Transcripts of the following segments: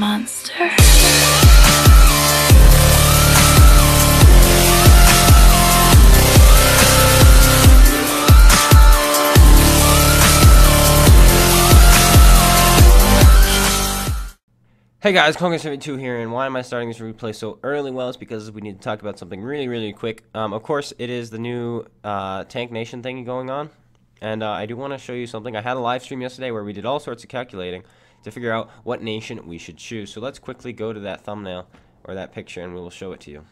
monster. Hey guys, Congress72 here, and why am I starting this replay so early? Well, it's because we need to talk about something really quick. Of course, it is the new Tank Nation thing going on, and I do want to show you something. I had a live stream yesterday where we did all sorts of calculating to figure out what nation we should choose. So let's quickly go to that thumbnail, or that picture, and we will show it to you.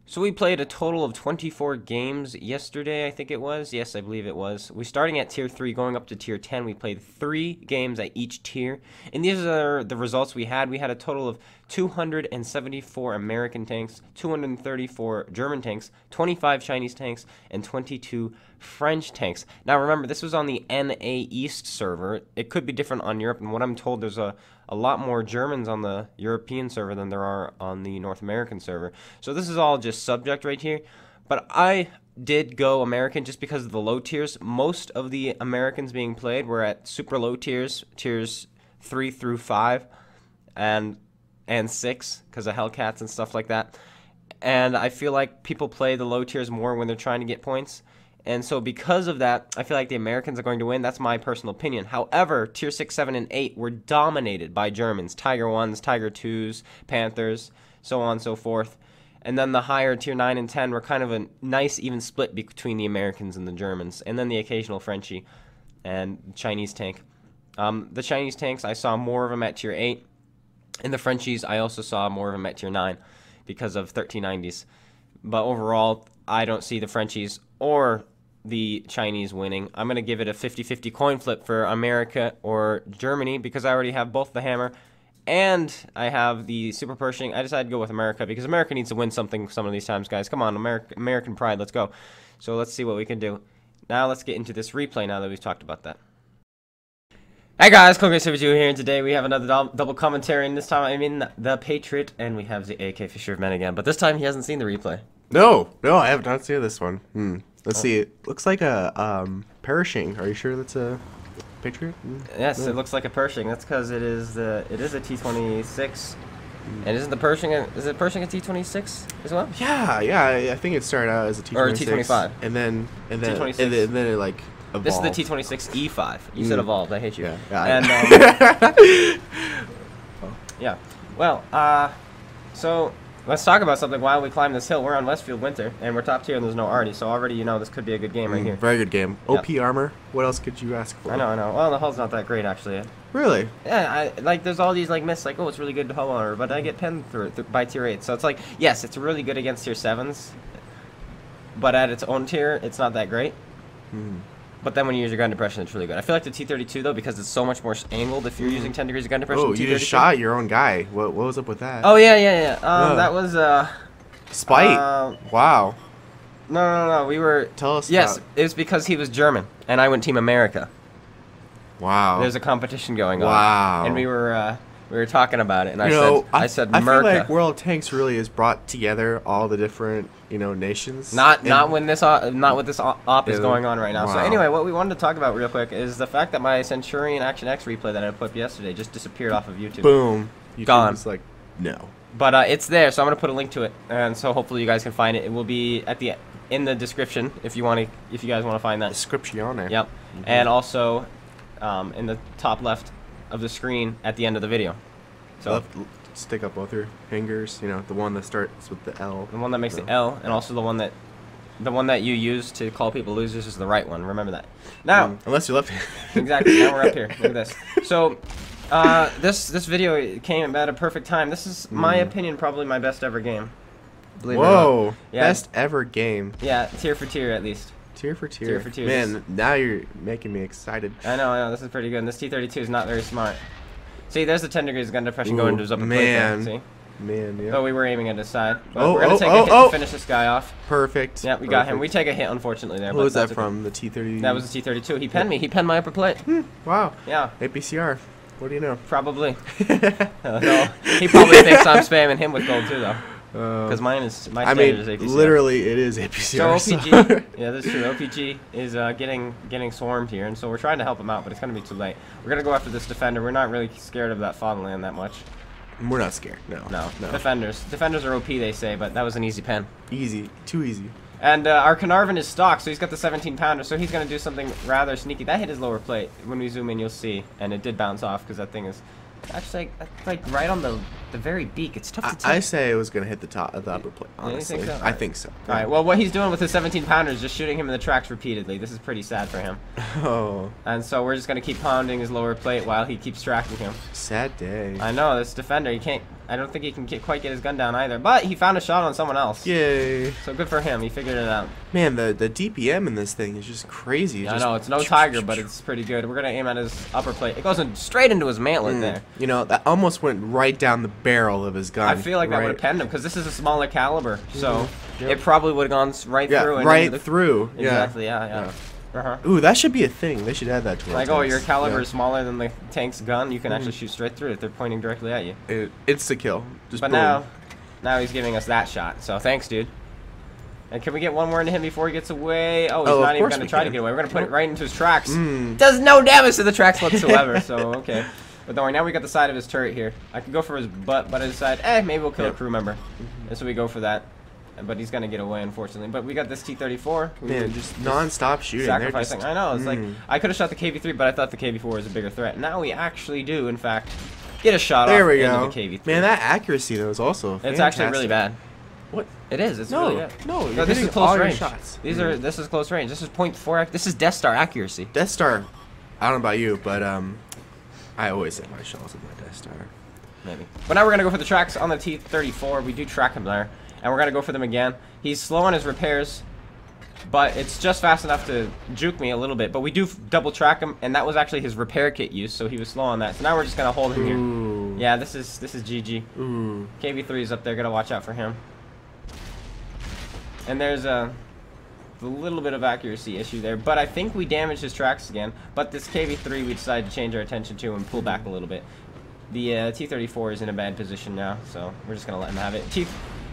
So we played a total of 24 games yesterday, I think it was. Yes, I believe it was. We're starting at Tier 3, going up to Tier 10. We played 3 games at each tier. And these are the results we had. We had a total of 274 American tanks, 234 German tanks, 25 Chinese tanks, and 22 French tanks. Now remember, this was on the NA East server. It could be different on Europe, and what I'm told, there's a lot more Germans on the European server than there are on the North American server. So this is all just subject right here. But I did go American just because of the low tiers. Most of the Americans being played were at super low tiers, tiers 3 through 5 and 6 because of Hellcats and stuff like that. And I feel like people play the low tiers more when they're trying to get points. And so because of that, I feel like the Americans are going to win. That's my personal opinion. However, Tier 6, 7, and 8 were dominated by Germans. Tiger 1s, Tiger 2s, Panthers, so on and so forth. And then the higher Tier 9 and 10 were kind of a nice even split between the Americans and the Germans. And then the occasional Frenchie and Chinese tank. The Chinese tanks, I saw more of them at Tier 8. And the Frenchies, I also saw more of them at Tier 9 because of 1390s. But overall, I don't see the Frenchies or the Chinese winning. I'm going to give it a 50-50 coin flip for America or Germany because I already have both the hammer and I have the super Pershing. I decided to go with America because America needs to win something some of these times, guys. Come on, American pride, let's go. So let's see what we can do. Now let's get into this replay now that we've talked about that. Hey guys, Congress72 here, and today we have another double commentary, and this time I'm in the Patriot, and we have the AK Fisher of Men again, but this time he hasn't seen the replay. No, I have not seen this one. Let's see. It looks like a Pershing. Are you sure that's a Patriot? Yes, it looks like a Pershing. That's because it is a T26. And isn't the Pershing is it Pershing a T26 as well? Yeah. I think it started out as a T26 or a T25, and then T26. and then it like evolved. This is the T26E5. You said evolved. I hate you. Yeah. And yeah. Well, so let's talk about something while we climb this hill. We're on Westfield Winter, and we're top tier, and there's no Artie, so already you know this could be a good game right here. Very good game. OP armor. What else could you ask for? I know. Well, the hull's not that great, actually. Really? Yeah, like, there's all these, like, myths, like, oh, it's really good to hull armor, but I get penned through by tier 8, so it's like, yes, it's really good against tier 7s, but at its own tier, it's not that great. But then when you use your gun depression, it's really good. I feel like the T32, though, because it's so much more angled if you're using 10 degrees of gun depression. Oh, you just shot your own guy. What was up with that? Oh, yeah. That was, spite. Wow. No. We were... Tell us Yes, about... it was because he was German, and I went Team America. Wow. There's a competition going on. Wow. And we were talking about it, and I said I America. feel like World of Tanks really has brought together all the different, nations. Not with this op is going on right now. Wow. So anyway, what we wanted to talk about real quick is the fact that my Centurion Action X replay that I put up yesterday just disappeared off of YouTube. Boom. YouTube Gone. was like, no. But it's there, so I'm gonna put a link to it, and so hopefully you guys can find it. It will be in the description if you guys want to find that. Description. Yep. And also in the top left of the screen at the end of the video. So stick up both your fingers. The one that starts with the L. The one that makes the L, and also the one that you use to call people losers is the right one. Remember that. Now, unless you left. Exactly. Now we're up here. Look at this. So, this video came at a perfect time. This is, my opinion, probably my best ever game. Believe it or not. Yeah. Best ever game. Yeah, tier for tier at least. Tier for tier. Tier for tier. Man, now you're making me excited. I know. This is pretty good. And this T32 is not very smart. See, there's the 10 degrees of gun depression going to his upper plate. See? Man, yeah. Oh, we were aiming at his side. But we're going to take a hit to finish this guy off. Perfect. Yeah, we got him. We take a hit, unfortunately, there. What was that from? The T30? That was the T32. He penned me. He penned my upper plate. Wow. Yeah. APCR. What do you know? Probably. No, he probably thinks I'm spamming him with gold, too, though. Because my standard is APCR. Literally, it is APCR. So OPG, yeah, that's true. OPG is getting swarmed here, and so we're trying to help him out, but it's going to be too late. We're going to go after this defender. We're not really scared of that fatherland that much. We're not scared. No. No. Defenders are OP, they say, but that was an easy pen. Easy. Too easy. And our Carnarvon is stock, so he's got the 17-pounder, so he's going to do something rather sneaky. That hit his lower plate. When we zoom in, you'll see. And it did bounce off because that thing is actually like right on the very beak. It's tough to tell. I say it was going to hit the top of the upper plate, honestly. You think so? I think so. All right, well, what he's doing with his 17-pounder is just shooting him in the tracks repeatedly. This is pretty sad for him. Oh. And so we're just going to keep pounding his lower plate while he keeps tracking him. Sad day. I know, this defender, he can't... I don't think he can quite get his gun down either. But he found a shot on someone else. Yay. So good for him. He figured it out. Man, the DPM in this thing is just crazy. Yeah, I know. It's no Tiger, but it's pretty good. We're going to aim at his upper plate. It goes straight into his mantlet there. You know, that almost went right down the barrel of his gun. I feel like that would have penned him because this is a smaller caliber. So it probably would have gone right through. And right through. Exactly, yeah. Ooh, that should be a thing. They should add that to it. Like, oh, your caliber is smaller than the tank's gun. You can actually shoot straight through it. They're pointing directly at you. It's the kill. Just but boom. now he's giving us that shot. So thanks, dude. And can we get one more into him before he gets away? Oh, he's not even going to try to get away. We're going to put it right into his tracks. Does no damage to the tracks whatsoever. So, okay. But don't worry, now we got the side of his turret here. I could go for his butt, but I decided, maybe we'll kill a crew member. And so we go for that. But he's going to get away, unfortunately. But we got this T-34. Man, just non-stop shooting. Sacrificing. I know. It's like, I could have shot the KV-3, but I thought the KV-4 was a bigger threat. Now we actually do, in fact, get a shot off into the KV-3. Man, that accuracy, though, is also fantastic. It's actually really bad. What? It is. It's really bad. No, this is close range. Shots. This is close range. This is .4. This is Death Star accuracy. Death Star, I don't know about you, but I always hit my shells with my Death Star. Maybe. But now we're going to go for the tracks on the T-34. We do track him there. And we're going to go for them again. He's slow on his repairs, but it's just fast enough to juke me a little bit. But we do double track him, and that was actually his repair kit use, so he was slow on that. So now we're just going to hold him here. Yeah, this is GG. KV-3 is up there. Got to watch out for him. And there's a little bit of accuracy issue there, but I think we damaged his tracks again. But this KV-3 we decided to change our attention to and pull back a little bit. The T-34 is in a bad position now, so we're just going to let him have it.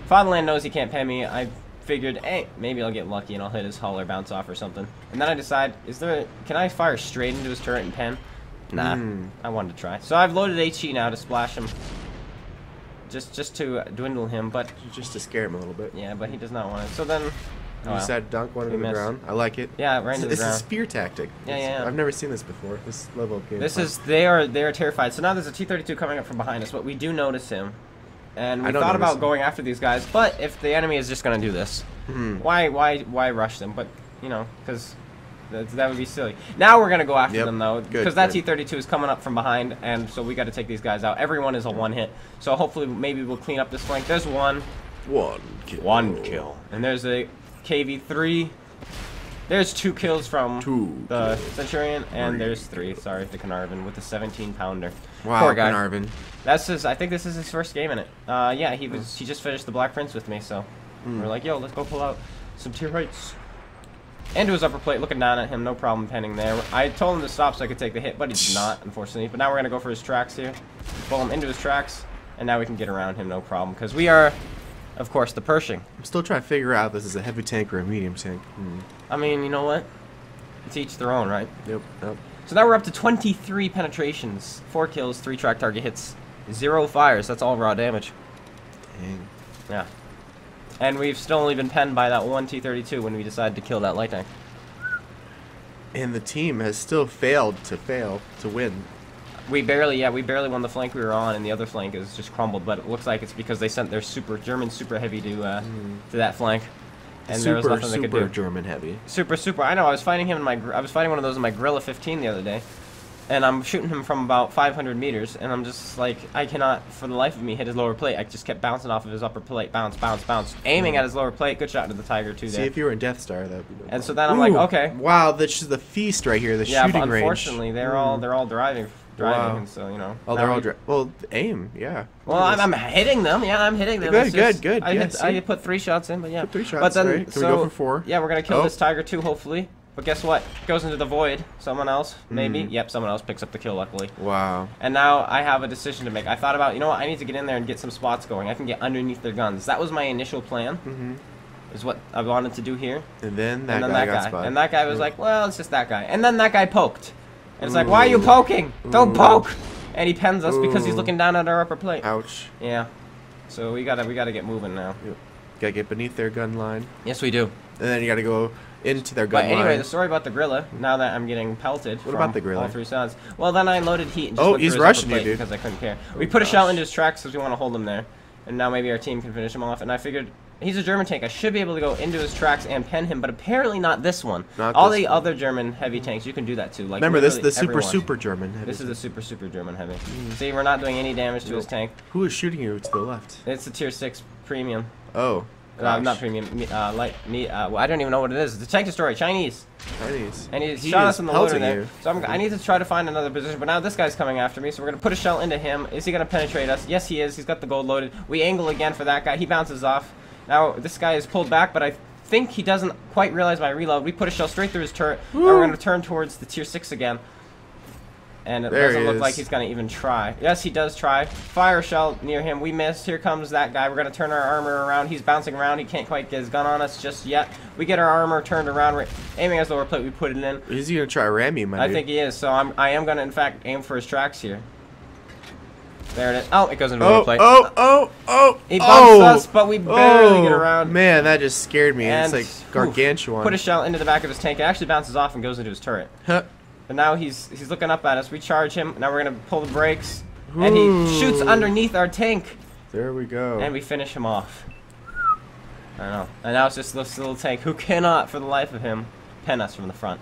Fatherland knows he can't pen me. I figured, hey, maybe I'll get lucky and I'll hit his hull or bounce off or something. And then I decide, can I fire straight into his turret and pen? Nah, I wanted to try. So I've loaded HE now to splash him. Just to dwindle him, but... Just to scare him a little bit. Yeah, but he does not want it. So then... You decided to dunk one into the ground. I like it. Yeah, right into the ground. This is spear tactic. Yeah. I've never seen this before. This level of gameplay. They are terrified. So now there's a T-32 coming up from behind us, but we do notice him. And we thought about going after these guys, but if the enemy is just going to do this, why rush them? But, you know, because that would be silly. Now we're going to go after them, though, because that T-32 is coming up from behind, and so we got to take these guys out. Everyone is a one-hit, so hopefully maybe we'll clean up this flank. There's one. One kill. And there's a KV-3. There's 2 kills from the Centurion, and there's 3. Sorry, the Carnarvon with the 17-pounder. Wow, poor guy. Carnarvon. I think this is his first game in it. Yeah, he just finished the Black Prince with me, so we're like, yo, let's go pull out some tier heights. Into his upper plate, looking down at him, no problem penning there. I told him to stop so I could take the hit, but he did not, unfortunately. But now we're gonna go for his tracks here, pull him into his tracks, and now we can get around him, no problem, because we are, of course, the Pershing. I'm still trying to figure out if this is a heavy tank or a medium tank. I mean, you know what? It's each their own, right? Yep. So now we're up to 23 penetrations, 4 kills, 3 track target hits, 0 fires. That's all raw damage. Dang. Yeah. And we've still only been penned by that one T-32 when we decided to kill that light tank. And the team has still failed to win. We barely won the flank we were on, and the other flank is just crumbled. But it looks like it's because they sent their German super heavy to that flank, and there was nothing they could do. German heavy. Super. I know. I was fighting him I was fighting one of those in my Gorilla 15 the other day, and I'm shooting him from about 500 meters, and I'm just like, I cannot for the life of me hit his lower plate. I just kept bouncing off of his upper plate, bounce, aiming at his lower plate. Good shot into the Tiger too. See, if you were in Death Star, that'd be no And so then I'm like, okay. Wow, that's just the feast right here. The shooting range. Yeah, but unfortunately, they're all driving, and so you know. Oh, they're all well, aim, yeah. Well, I'm hitting them. Yeah, I'm hitting them. Good. I put 3 shots in, but yeah. Put 3 shots. But then, right. Can we go for 4? Yeah, we're gonna kill this Tiger too, hopefully. But guess what? It goes into the void. Someone else, maybe. Yep, someone else picks up the kill, luckily. Wow. And now I have a decision to make. I thought about, you know what? I need to get in there and get some spots going. I can get underneath their guns. That was my initial plan. Is what I wanted to do here. And then that guy got spotted. And that guy was like, well, it's just that guy. And then that guy poked. And it's like, why are you poking? Don't poke. And he pens us because he's Ooh. looking down at our upper plate. Ouch. Yeah. So we gotta get moving now. Yep. Gotta get beneath their gun line. Yes, we do. And then you gotta go into their gun But line. anyway, the story about the gorilla, now that I'm getting pelted What from about the gorilla? all three sides. Well, then I loaded heat and just Oh, went he's through his upper rushing you, plate dude. because I couldn't care. Oh, We put a gosh. shell into his tracks because we want to hold him there. And now maybe our team can finish him off. And I figured he's a German tank. I should be able to go into his tracks and pen him, but apparently not this one. Not all this the one. other German heavy tanks, you can do that too. Like Remember, this is the literally super everyone. German. heavy This is tank. the super German heavy. See, we're not doing any damage to his tank. Who is shooting you to the left? It's a tier 6 premium. Oh. Not gosh. premium. Well, I don't even know what it is. It's a tank destroyer, Chinese. Chinese. And he shot is us in the loader pelting there. you. So I need to try to find another position. But now this guy's coming after me, so we're going to put a shell into him. Is he going to penetrate us? Yes, he is. He's got the gold loaded. We angle again for that guy. He bounces off. Now this guy is pulled back, but I think he doesn't quite realize my reload. We put a shell straight through his turret. Now we're going to turn towards the tier 6 again. And it There doesn't he look is. like he's going to even try. Yes, he does try. Fire shell near him. We missed. Here comes that guy. We're going to turn our armor around. He's bouncing around. He can't quite get his gun on us just yet. We get our armor turned around. We're aiming at the lower plate. We put it in. Is he gonna try to ram you, my I dude? think he is. So I am going to, in fact, aim for his tracks here. There it is. Oh, it goes into the lower plate. He bumps us, but we barely get around. Man, that just scared me. And, It's like gargantuan. Put a shell into the back of his tank. It actually bounces off and goes into his turret. Huh. And now he's looking up at us. We charge him. Now we're gonna pull the brakes, and he shoots underneath our tank, There we go. and we finish him off. I don't know. And now it's just this little tank who cannot, for the life of him, pen us from the front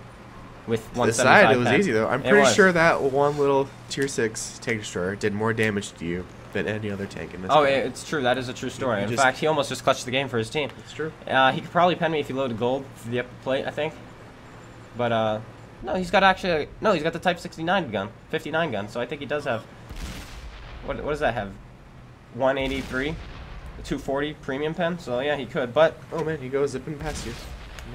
with This 175 side, it was pen. easy though. I'm It pretty was. sure that one little tier 6 tank destroyer did more damage to you than any other tank in this Oh, game. it's true. That is a true story. In just- fact, he almost just clutched the game for his team. It's true. He could probably pen me if he loaded gold through the upper plate, I think. But no, he's got the Type 69 gun, 59 gun. So I think he does have. What does that have? 183, 240 premium pen. So yeah, he could. But Oh man, he goes zipping past you.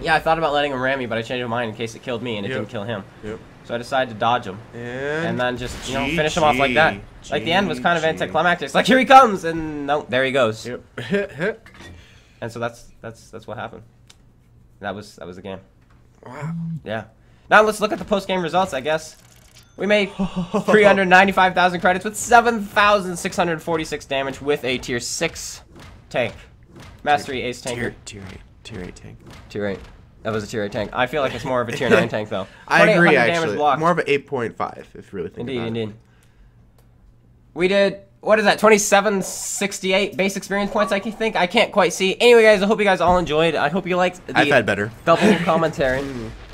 yeah, I thought about letting him ram me, but I changed my mind in case it killed me, and it Yep. didn't kill him. Yep. So I decided to dodge him. And And then just, finish him off like that. Like the end was kind of GG. anticlimactic. It's like, here he comes, and no, there he goes. Yep. And so that's what happened. That was the game. Wow. Yeah. Now let's look at the post-game results, I guess. We made 395,000 credits with 7,646 damage with a tier 6 tank. Mastery ace tanker. Tier 8 tank. Tier 8. That was a tier 8 tank. I feel like it's more of a tier 9 tank, though. I agree, 2,800 damage actually. blocked. More of an 8.5, if you really think Indeed, about it. indeed. We did, what is that, 2768 base experience points, I think? I can't quite see. Anyway, guys, I hope you guys all enjoyed. I hope you liked the I've had better. double commentary.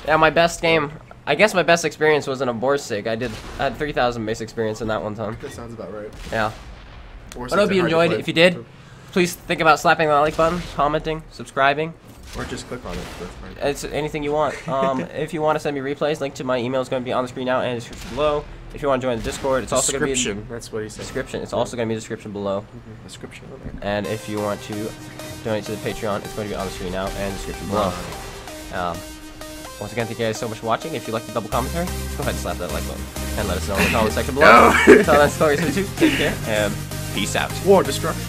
Yeah, my best game, I guess my best experience was in a Borsig. I had 3,000 base experience in that one time. That sounds about right. Yeah. Or I hope you enjoyed. If you did, Or please think about slapping the like button, commenting, subscribing. just click on it. That's fine. It's anything you want. If you want to send me replays, link to my email is going to be on the screen now and in the description below. If you want to join the Discord, it's also going to be in Description. That's what he said. description. It's also going to be in the description below. Description. And if you want to donate to the Patreon, it's going to be on the screen now and in the description below. Once again, thank you guys so much for watching. If you like the double commentary, go ahead and slap that like button and let us know in the comment section below. Until then, stories for you. Take care and peace out. War destruction.